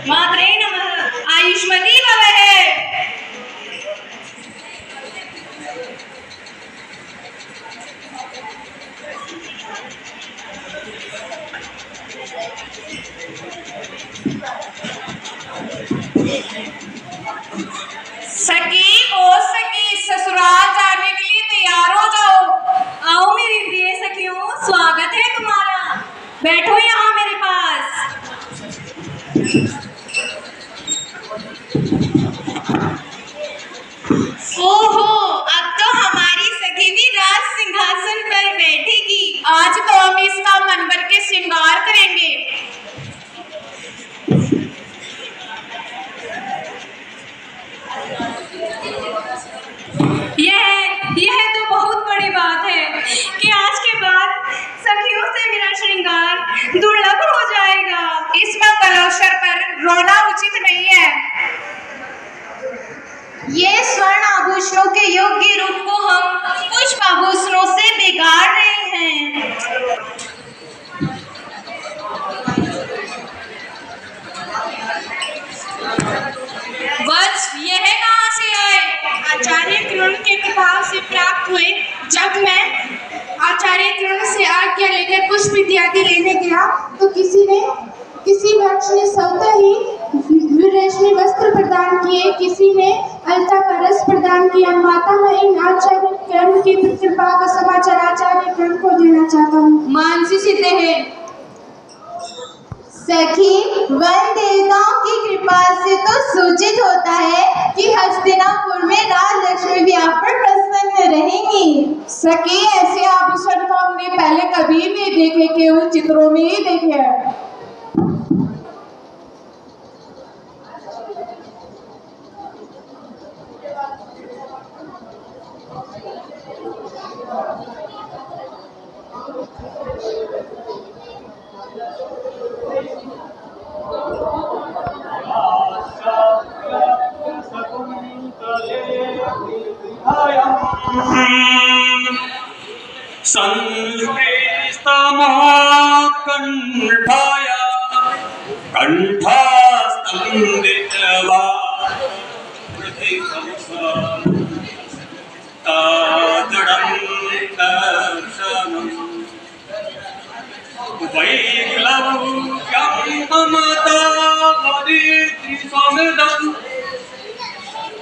मात्रे नमः। आयुष्मती भवः। सखी ओ सखी, ससुराल जाने के लिए तैयार हो जाओ। आओ मेरी प्रिय सखियों, स्वागत है तुम्हारा। बैठो यहाँ मेरे पास। ओहो, अब तो हमारी सखी भी राज सिंहासन पर बैठेगी। आज तो हम इसका मन भर के श्रृंगार करेंगे। यह तो बहुत बड़ी बात है कि आज के बाद सखियों से मेरा श्रृंगार दुर्लभ हो जाएगा। इस मंगल अवसर पर रोना उचित नहीं है। ये स्वर्ण आभूषणों के योग्य रूप को हम पुष्प आभूषणों से बिगाड़ रहे हैं। वत्स, यह कहाँ से आए? आचार्य कृण के प्रभाव से प्राप्त हुए। जब मैं आचार्य कृण से आज्ञा लेकर पुष्प इत्यादि लेने गया तो किसी वृक्ष ने स्वतः ही रेशमी वस्त्र प्रदान किए, किसी ने अलता का रस प्रदान किया। माता, मैं इन आचार्य कृण की कृपा का समाचार आचार्य कृण को देना चाहता हूँ। मानसी सिद्ध है। सखी, वन देवताओं की कृपा से तो सूचित होता है कि हस्तिनापुर में राजलक्ष्मी भी आप पर प्रसन्न रहेंगी। सखी, ऐसे आभूषण तो हमने पहले कभी नहीं देखे, केवल चित्रों में ही देखे हैं। कंठाय कंठास्तंदित्वा तादडं दर्शनम् वैक्लव्यं ममतावदिति समिदं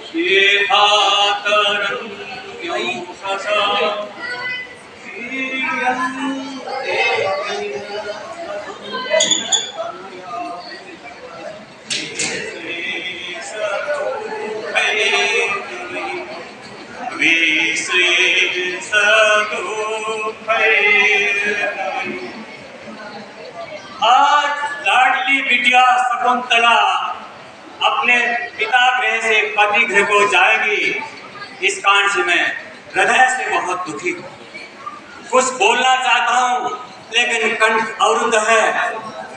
शेहातरं यौषसा आज लाडली बिटिया शकुंतला अपने पिता गृह से पति गृह को जाएगी। इस कांड से मैं हृदय से बहुत दुखी हूँ। कुछ बोलना चाहता हूँ लेकिन कंठ अवरुद्ध है।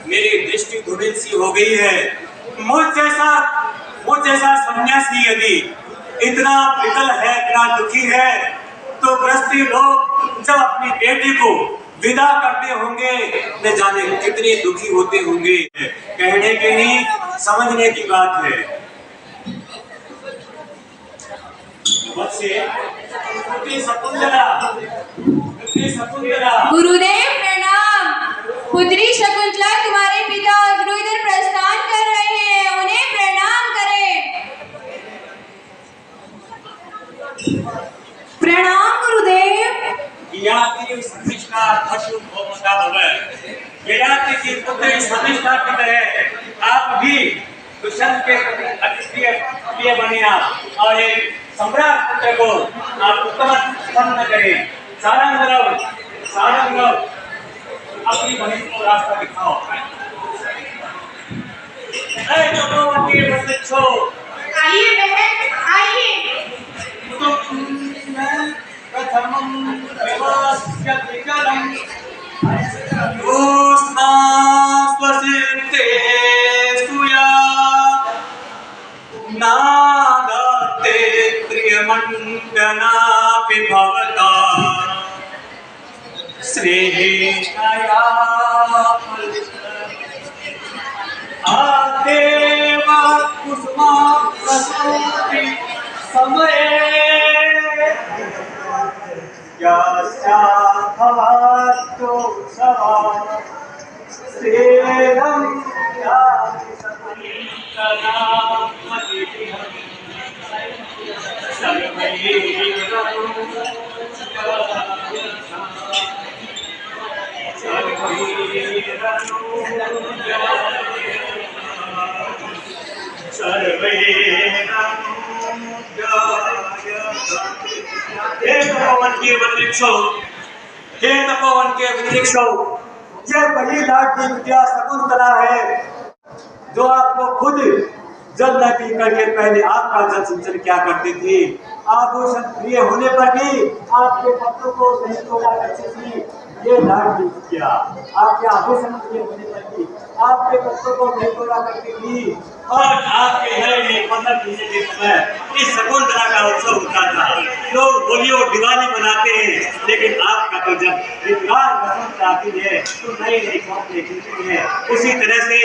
मेरी दृष्टि धुंधली सी हो गई है। मुझ जैसा सन्यासी यदि इतना विकल है, इतना दुखी है, तो गृहस्थी लोग जब अपनी बेटी को विदा करते होंगे न जाने कितने दुखी होते होंगे। कहने के नहीं, समझने की बात है। गुरुदेव प्रणाम। पुत्री शकुंतला तुम्हारे पिता और गुरु इधर प्रस्थान कर रहे हैं, उन्हें प्रणाम करें। प्रणाम गुरुदेव। ययाति समिष्टा पशु भोमता भवे। ययाति की पुत्री समिष्टा की तरह आप भी दुष्यंत के अतिप्रिय बने आप और एक सम्राट पुत्र को आप उत्तम उत्पन्न करें। सारंगरव अपनी बहन को रास्ता दिखाओ। चक्रवर्ती बच्चों, आइए बहन, आइए। प्रथमं विवास्य विकलम् उष्णा स्वसिद्धे सुया नादते प्रियमण्डनापि भवता श्रेष्ठया आते कुसुमा प्रसूति समये यास्याभवत्तु सवा सेदं याति सकुन्तलामतिः हे तपोवन के वृक्षों, हे तपोवन के वृक्षों, यह बड़ी लाडली बिटिया शकुंतला है जो आपको खुद जल न पी करके पहले आपका जल सिंचन क्या करती थी। आभूषण प्रिय होने पर भी आपके पत्रों को नहीं तोड़ा करती थी। ये लाडली बिटिया आपके आभूषण प्रिय होने पर भी आपके पत्रों को नहीं तोड़ा करती थी। और आपके घर में 15 महीने के समय इस शकुंतला का उत्सव होता था। लोग होली और दिवाली मनाते हैं, लेकिन आपका तो जब विद्वान बसंत आती है तो नई नई खबरें खिलती है। उसी तरह से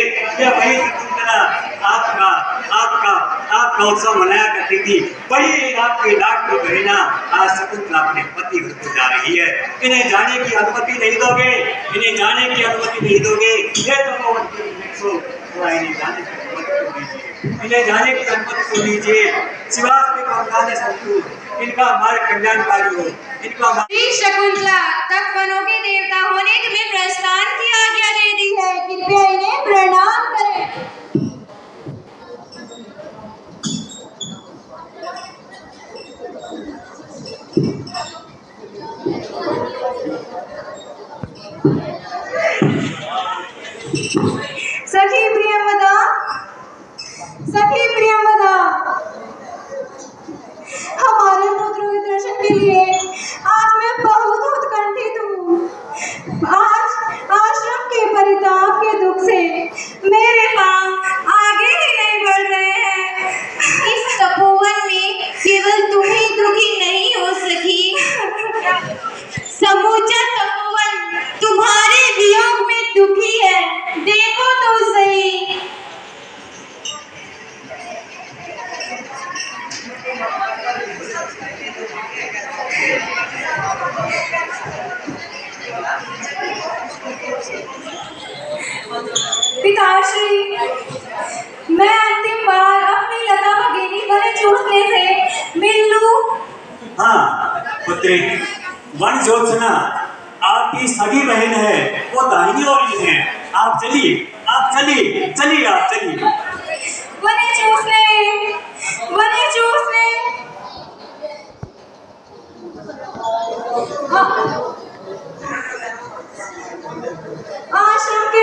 यह वही शकुंतला आपका उत्सव मनाया करती थी। वही आपकी लाडली बहना आज शकुंतला अपने पति घर को जा रही है। इन्हें जाने की अनुमति नहीं दोगे, इन्हें जाने की अनुमति नहीं दोगे। ये तो इन्हें जाने की अनुमति को दीजिए, इन्हें जाने की अनुमति को दीजिए। शिवास में कौन शत्रु इनका हमारे कल्याणकारी हो, इनका शकुंतला तब वनों के देवता होने तुम्हें प्रस्थान की आज्ञा दे दी है। कृपया इन्हें प्रणाम करें। सखी प्रियंवदा, सखी प्रियंवदा, हमारे पुत्र के दर्शन के लिए आज मैं बहुत उत्कंठित हूँ। आज आश्रम के परिताप के दुख से मेरे पांव आगे ही नहीं बढ़ रहे हैं। इस तपोवन में केवल तुम ही दुखी नहीं हो सकी, समूचा तपोवन तुम्हारे वियोग में दुखी है। देखो तो सही। पिताश्री, मैं अंतिम बार अपनी लता भगिनी बने चूसने से मिल लूं। हाँ पुत्री, वन ज्योत्सना आपकी सगी बहन है, वो दाहिनी ओर ही है। आप चलिए, आप चलिए, चलिए, आप चलिए। बने चूसने, बने चूसने। आश्रम के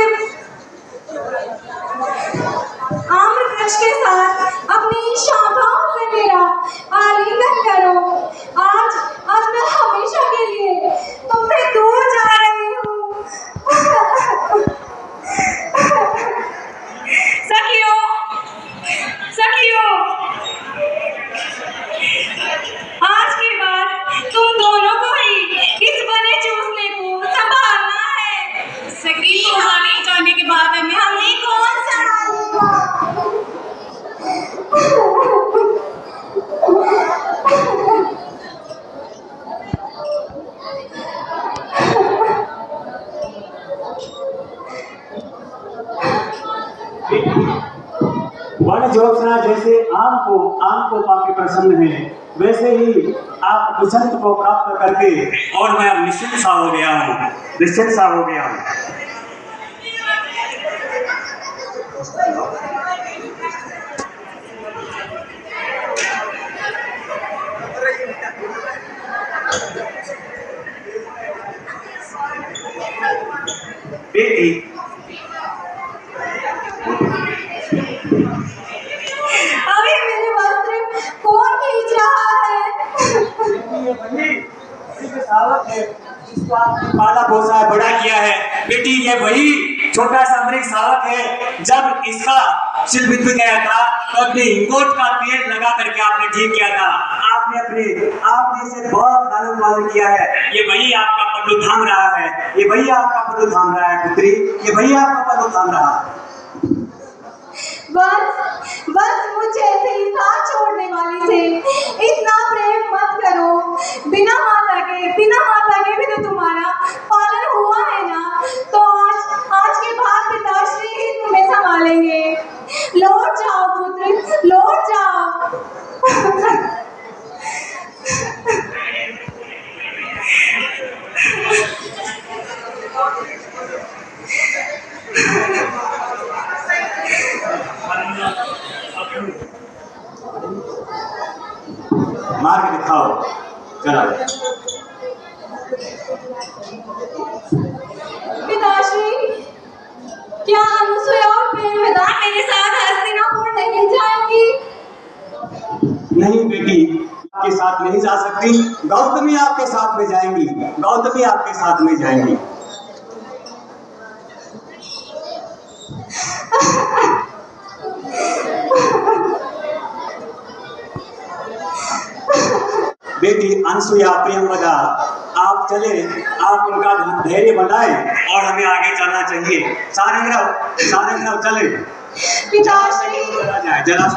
आम्र वृक्ष के साथ अपनी शाखाओं से मेरा आलिंगन करो। आज मैं हमेशा के लिए तुमसे दूर जा रही हूँ। सखियों, सखियों, आज के बाद तुम दोनों को ही इस बने चूसने को संभालना है। सखी, हमारे जाने के बाद हमें कौन संभालेगा? वन ज्योत्सना जैसे आम को पाके प्रसन्न है, वैसे ही आप बसंत को प्राप्त करके और मैं अब निश्चिंत सा हो गया हूँ, निश्चिंत सा हो गया हूँ। बेटी, अभी मेरे वस्त्र कौन खींच रहा है? पाला पोसा है, बड़ा किया है। बेटी, ये वही छोटा सा अमरीक सावक है। जब इसका सिर बिंदु गया था तो अपने हिंगोट का तेल लगा करके आपने ठीक किया था। आपने इसे बहुत लालन पालन किया है। ये वही आपका पल्लू थाम रहा है, ये वही आपका पल्लू थाम रहा है पुत्री, ये वही आपका पल्लू थाम रहा है। बस के बिना माता के भी तो तुम्हारा पालन हुआ है ना, तो आज के बाद पिताश्री ही तुम्हें संभालेंगे। लौट जाओ पुत्र, लौट जाओ। मार के दिखाओ, चलो। पिताश्री, क्या अनुसुया और प्रेमदा मेरे साथ हस्तिनापुर नहीं जाएंगी? नहीं बेटी, आपके साथ नहीं जा सकती। गौतमी आपके साथ में जाएंगी, गौतमी आपके साथ में जाएंगी। बेटी अनसुया, प्रियंवदा, आप चले, आप उनका धैर्य बनाए और हमें आगे चलना चाहिए। सारंगराव चले। पिताश्री, जरा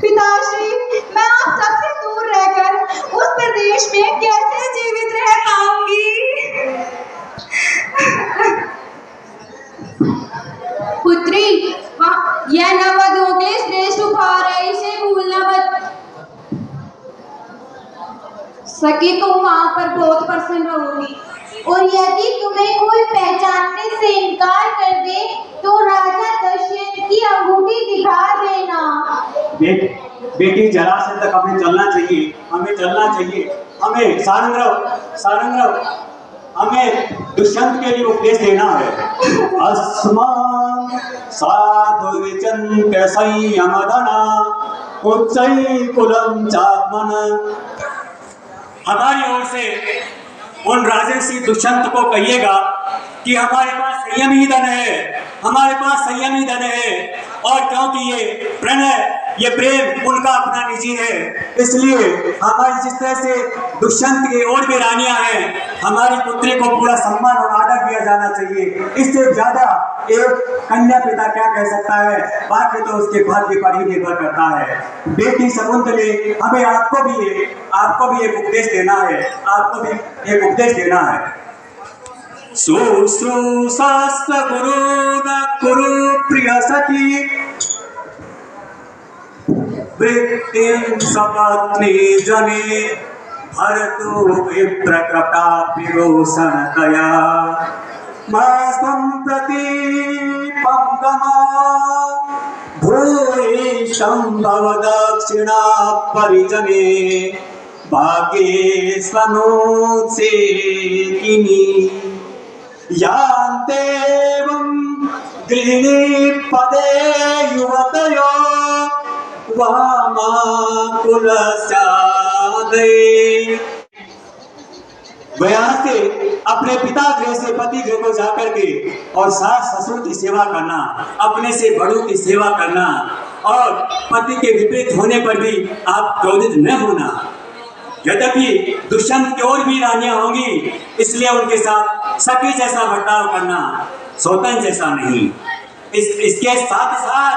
पिताश्री, मैं आप सबसे दूर रहकर उस प्रदेश में कैसे जीवित रह पाऊंगी? पुत्री, यह नववधुओं के श्रेष्ठ उपहार है, इसे भूलना मत। सखी, तुम वहाँ पर बहुत प्रसन्न रहोगी, और यदि तुम्हें कोई पहचानने से इनकार कर दे तो राजा दशरथ की अंगूठी दिखा देना। बेटी जरासंध तक हमें चलना चाहिए, हमें चलना चाहिए। हमें सारंगराव, हमें दुष्यंत के लिए उपदेश देना है। अस्मान् साधु विचन्त संयमदना उच्चै कुलं चात्मन। हमारी ओर से उन राजर्षि दुष्यंत को कहिएगा कि हमारे पास संयम ही धन है, हमारे पास संयम ही धन है। और क्योंकि ये प्रणय, ये प्रेम उनका अपना निजी है, इसलिए हमारी जिस तरह से दुष्यंत की और भी रानियां हैं, हमारी पुत्री को पूरा सम्मान और आदर दिया जाना चाहिए। इससे ज्यादा एक कन्या पिता क्या कह सकता है, बाकी तो उसके भाग्य पर ही निर्भर करता है। बेटी शकुंतले, हमें आपको भी एक उपदेश देना है, आपको भी एक उपदेश देना है। शुश्रूषास्त गुरु न कुरु प्रिय सखी वृत्तिं सपत्नी जने भरतु विप्रकटा विरोषणतया मास्तं प्रति पंकमा भूयिष्ठं भव दक्षिणा परिजने भाग्ये स्वनोत्से किनी यान्तेवं गृहिणी पदे युवतयो वामाकुलस्यादये। वह यहाँ से अपने पिता गृह से पति गृह को जाकर के और सास ससुर की सेवा करना, अपने से बड़ों की सेवा करना, और पति के विपरीत होने पर भी आप क्रोधित न होना। यद्यपि दुष्यंत की और भी रानियां होंगी, इसलिए उनके साथ सखी जैसा बर्ताव करना, सौतन जैसा नहीं। इसके साथ साथ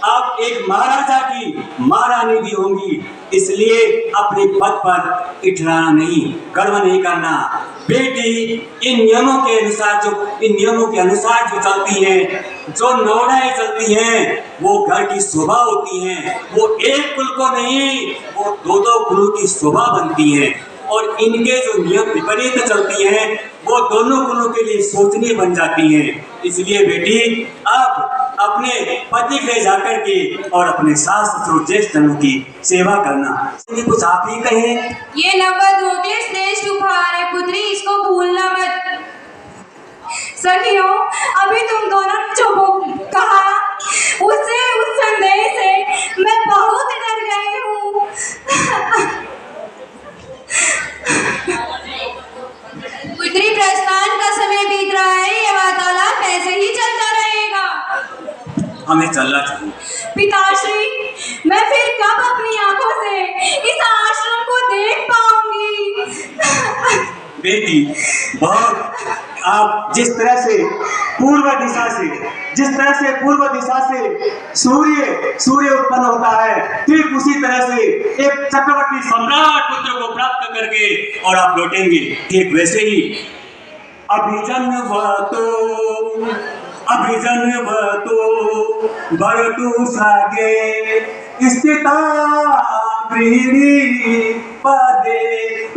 आप एक महाराजा की महारानी भी होंगी, इसलिए अपने पद पर इठलाना नहीं, गर्व नहीं करना। बेटी इन नियमों के अनुसार जो चलती हैं, जो नौड़ाएं चलती हैं, वो घर की शोभा होती हैं। वो एक कुल को नहीं, वो दो कुलों की शोभा बनती हैं। और इनके जो नियम विपरीत चलती हैं, वो दोनों कुलों के लिए सोचनीय बन जाती हैं। इसलिए बेटी, आप अपने पति गृह जाकर के और अपने सास ससुर ज्येष्ठ जनों की सेवा करना। कुछ आप ही कहें। ये नववधुओं के श्रेष्ठ उपहार है पुत्री, इसको भूलना मत। सखियों, अभी तुम दोनों ने जो कहा, उससे, उस संदेश से मैं बहुत डर गई हूँ। पुत्री, प्रस्थान का समय बीत रहा है, ये वार्तालाप ऐसे ही चलता रहेगा। हमें चलना चाहिए। पिताश्री, मैं फिर कब अपनी आंखों से इस आश्रम को देख पाऊंगी? बेटी, बहुत आप जिस तरह से पूर्व दिशा से सूर्य उत्पन्न होता है, ठीक उसी तरह से एक चक्रवर्ती सम्राट पुत्र को प्राप्त करके और आप लौटेंगे। ठीक वैसे ही अभिजन्वतो भरतु सागे स्थिता गृहिणी पदे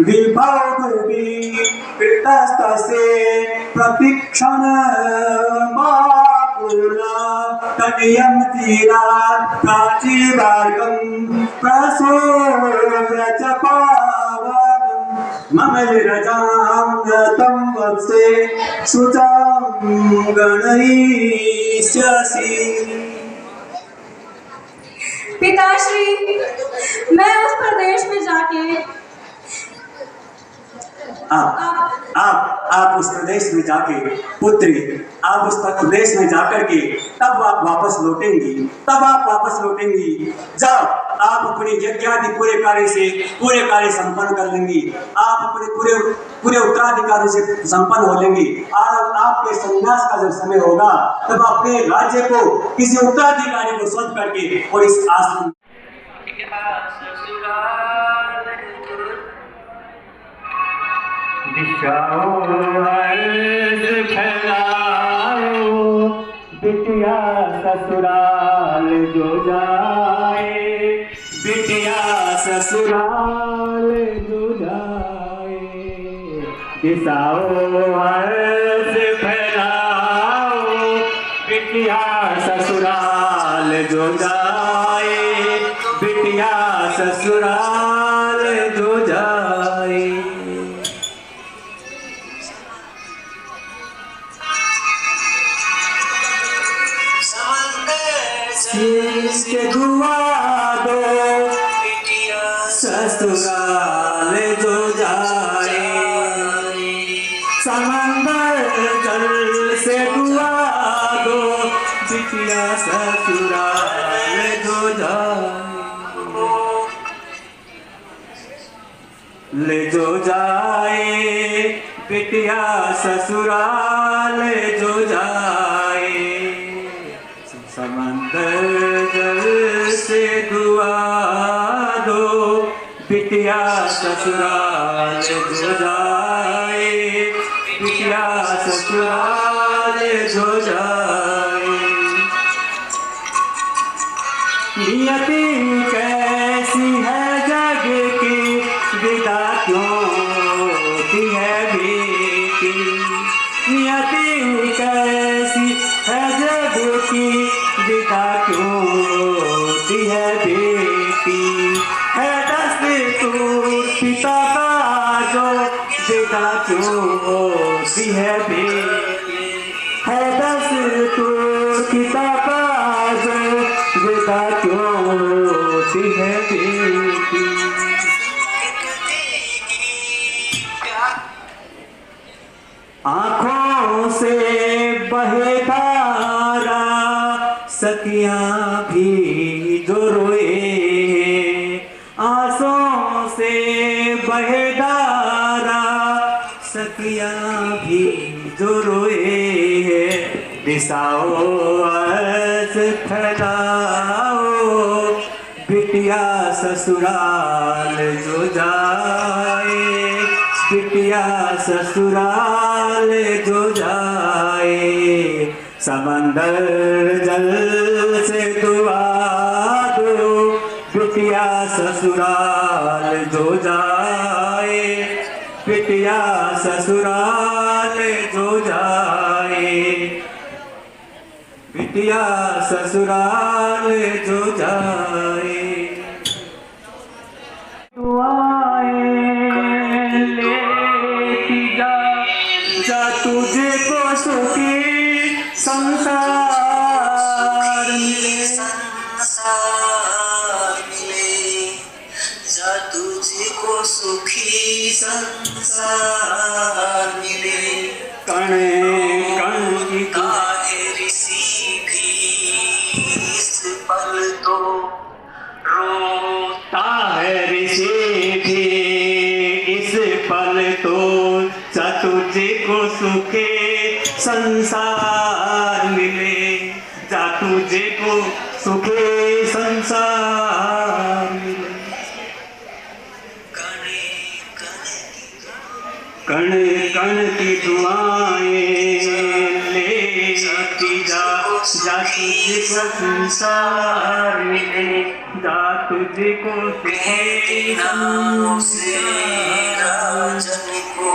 विभवति कृतस्तसे प्रतिक्षण तदीयं तीरात् प्राचीमार्गं प्रसोव्रज पावनं मम विरजां गतं वत्से शुचं गणयिष्यसि। पिताश्री, मैं उस प्रदेश में जाके आप उस प्रदेश में जाके पुत्री, आप उस प्रदेश में जाकर के तब आप वापस लौटेंगी जब आप अपने यज्ञादि पूरे कार्य संपन्न कर लेंगी, आप अपने पूरे उत्तराधिकारी से संपन्न हो लेंगी और आपके संन्यास का जब समय होगा तब अपने राज्य को किसी उत्तराधिकारी को सौंप करके और इस आश्रम दिशाओ हर्ष फैलाओ, बिटिया ससुराल जो जाए, बिटिया ससुराल जो जाए। दिशाओ हर्ष फैलाओ, बिटिया ससुराल जो जाए, बिटिया ससुराल जो जाए। के दुआ दो ससुराल जो जाए, समंदर जल से दुआ दो बिटिया ससुराल जो जाए। ले जो जाए बिटिया ससुराल जो जाए, समंदर जल से दुआ दो बिटिया ससुराल जो जाए, बिटिया ससुराल जो जाए। नियति कैसी है जग की, विदा क्यों होती है बेटी। नियति कैसी है जग की, विदा क्यों होती है बेटी। है दस्तूर पिता का जो, विदा क्यों होती है बेटी। है दस्तूर पिता का जो, विदा क्यों होती है बेटी। आँखों से बहे धारा, सखियाँ भी जो रोए। आँसों से बहे धारा, सखियाँ भी जो रोए। दिशाओ हर्ष फैलाओ, बिटिया ससुराल जो जाए, बिटिया ससुराल जो जाए। समंदर जल से दुआ दो बिटिया ससुराल जो जाए, बिटिया ससुराल जो जाए, बिटिया ससुराल जो जाए। दुआएं लेती जा तुझे को सुखी संसार मिले, जा तुझको सुखी संसार मिले। कण कण की काहे ऋषि भी इस पल तो रोता है ऋषि भी इस पल तो, जा तुझको सुखी संसार मिले, जा तुझे को सुखे संसार मिले। कण कण की दुआएं लेती जा, जा तुझे को संसार मिले, जा तुझे को सुखे राजन को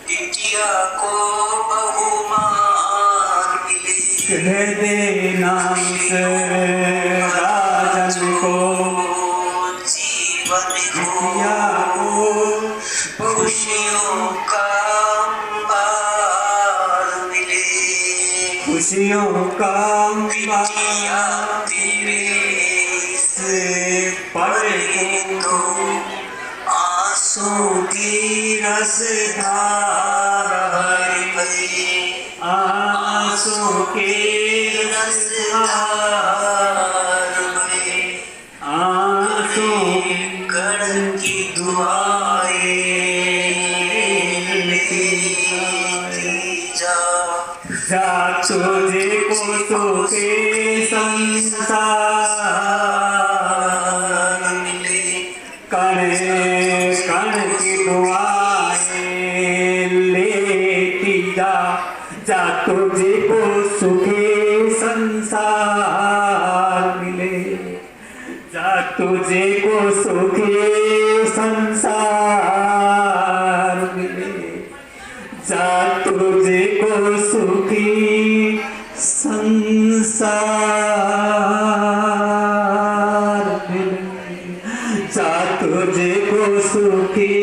बिटिया को बहुमान मिले। कह देना उस राजन को जीवन बिटिया को खुशियों का अंबार मिले। खुशियों का बिटिया तेरे से पड़े तो आंसू की रसधार बहे। आंसू के रसधार बहे। आंसू कण की दुआएं लेती जा। जा तुझे को सुखे संसार मिले। कण कण की दुआएं लेती जा, जा तुझे को सुखे संसार मिले, जा तुझे को सुखे संसार मिले, जा तुझे को सुखी संसार मिले, जा तुझे को सुखी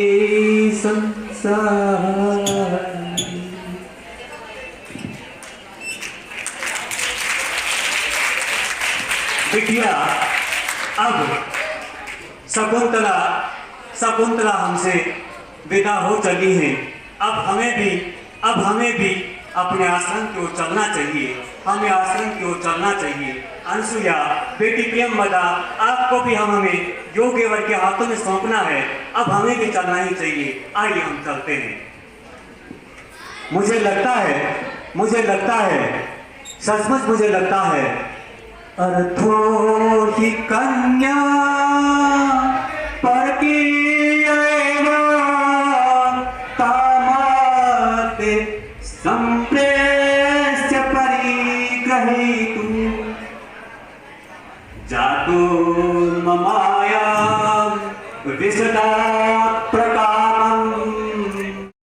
संसार। बिटिया, अब शकुंतला शकुंतला हमसे विदा हो चली है। अब हमें भी अपने आश्रम की ओर चलना चाहिए, हमें आश्रम की ओर चलना चाहिए। अनसुया, बेटी प्रियंवदा, आपको भी हमें योगेवर के हाथों में सौंपना है। अब हमें भी चलना ही चाहिए। आइए हम चलते हैं। मुझे लगता है सचमुच मुझे लगता है, अर्थों की कन्या पर की तामाते संप्रेष्य परिग्रहीतु जातु ममाया विशदा